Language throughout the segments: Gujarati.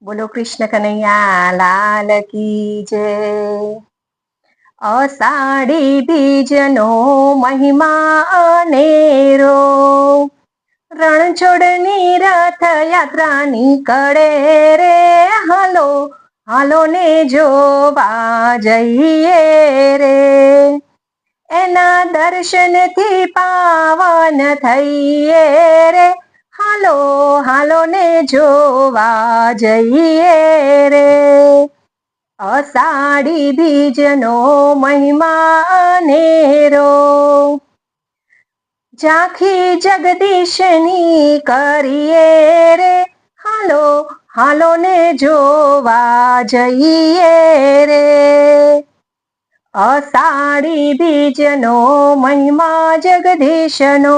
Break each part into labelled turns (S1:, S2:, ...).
S1: બોલો કૃષ્ણ કનૈયા લાલ કી જય। અષાઢી બીજનો મહિમા અનેરો, રણછોડની રથયાત્રા નીકળે રે, હાલો હાલો ને જોવા જઈએ રે। એના દર્શનથી પાવન થઈએ રે, હાલો હાલો ને જોવા જઈએ રે। અષાઢી બીજનો મહિમા અનેરો, ઝાંખી જગદીશની કરીએ રે, હાલો હાલો ને જોવા જઈએ રે। અષાઢી બીજનો મહિમા જગદીશનો,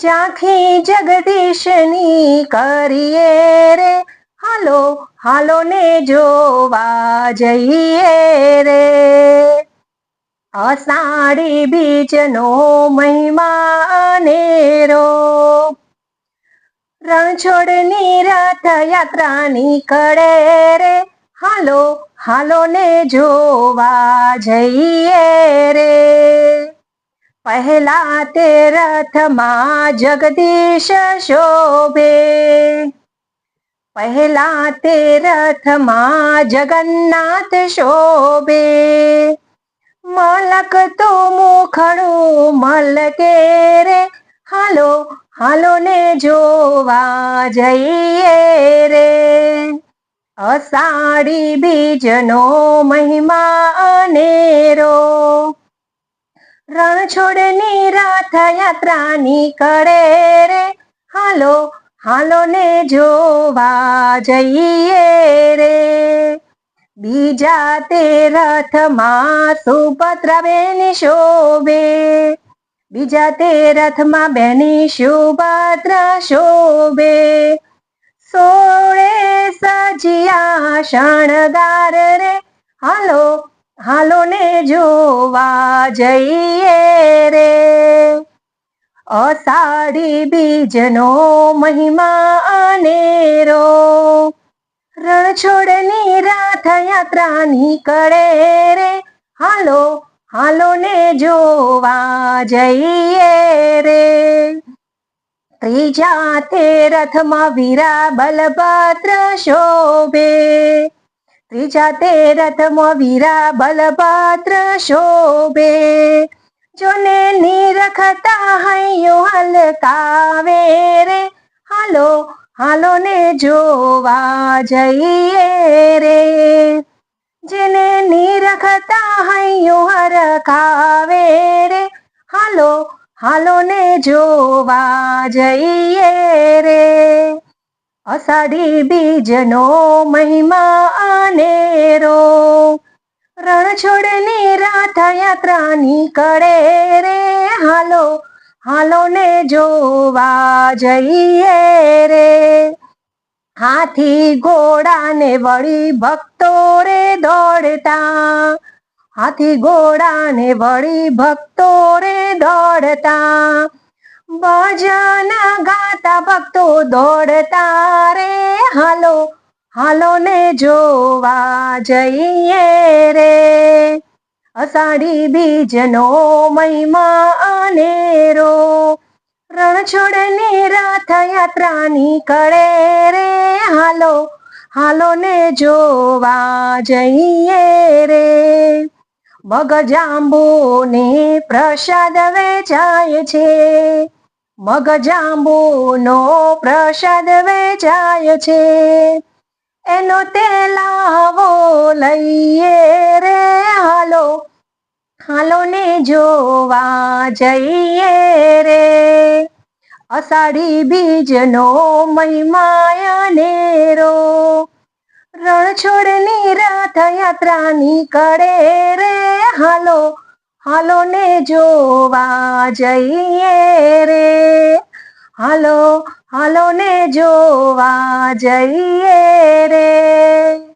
S1: ઝાંખી જગદીશની કરીએ રે, હાલો હાલો ને જોવા જઈએ રે। અષાઢી બીજનો મહિમા અનેરો, રણછોડની રથયાત્રા નીકળે રે, હાલો હાલો ને જોવા જઈએ રે। પહેલા તે રથમાં જગદીશ શોભે, પહેલા તે રથમાં જગન્નાથ શોભે, મલક તો મુખડું મલકે રે, હાલો હાલો ને જોવા જઈએ રે। અષાઢી બીજનો મહિમા અનેરો, રણછોડની રથયાત્રા નીકળે રે, હાલો હાલો ને જોવા જઈએ રે। બીજા તે રથમાં સુભદ્રા બેન શોભે, બીજા તે રથમાં બેની સુભદ્રા શોભે, સોળે સજિયા શણગાર રે, હાલો હાલો ને જોવા જઈએ રે। અષાઢી બીજનો મહિમા અનેરો, રણછોડની રથયાત્રા નીકળે રે, હાલો હાલો ને જોવા જઈએ રે। ત્રીજા તે રથમાં વીરા બલભદ્ર શોભે, ત્રીજા તે રથમાં વીરા બલભદ્ર શોભે, જોને નિરખતા હૈયો હલકાવે રે, હાલો હાલો ને જોવા જઈએ રે। જેને નિરખતા હૈયો હરખાવે રે, હાલો હાલો ને જોવા જઈએ રે। અષાઢી બીજનો મહિમા અનેરો, રણછોડની રથયાત્રા નીકળે રે, હાલો હાલો ને જોવા જઈએ રે। હાથી ઘોડાને વળી ભક્તો રે દોડતા, હાથી ઘોડાને વળી ભક્તો રે દોડતા, ભજન ગાતા ભક્તો દોડતા રે, હાલો હાલો ને જોવા જઈએ રે। અષાઢી બીજનો મહિમા અનેરો, રણછોડની રથયાત્રા નીકળે રે, હાલો હાલો ને જોવા જઈએ રે। મગજાંબુ ને પ્રસાદ વેચાય છે, મગજાંબુ નો પ્રસાદ વેચાય છે, એનો તે લાવો લઈએ રે, હાલો હાલો ને જોવા જઈએ રે। અષાઢી બીજનો મહિમા અનેરો, રણછોડની રથયાત્રા નીકળે રે, હાલો હાલો ને જોવા જઈએ રે, હાલો હાલો ને જોવા જઈએ રે।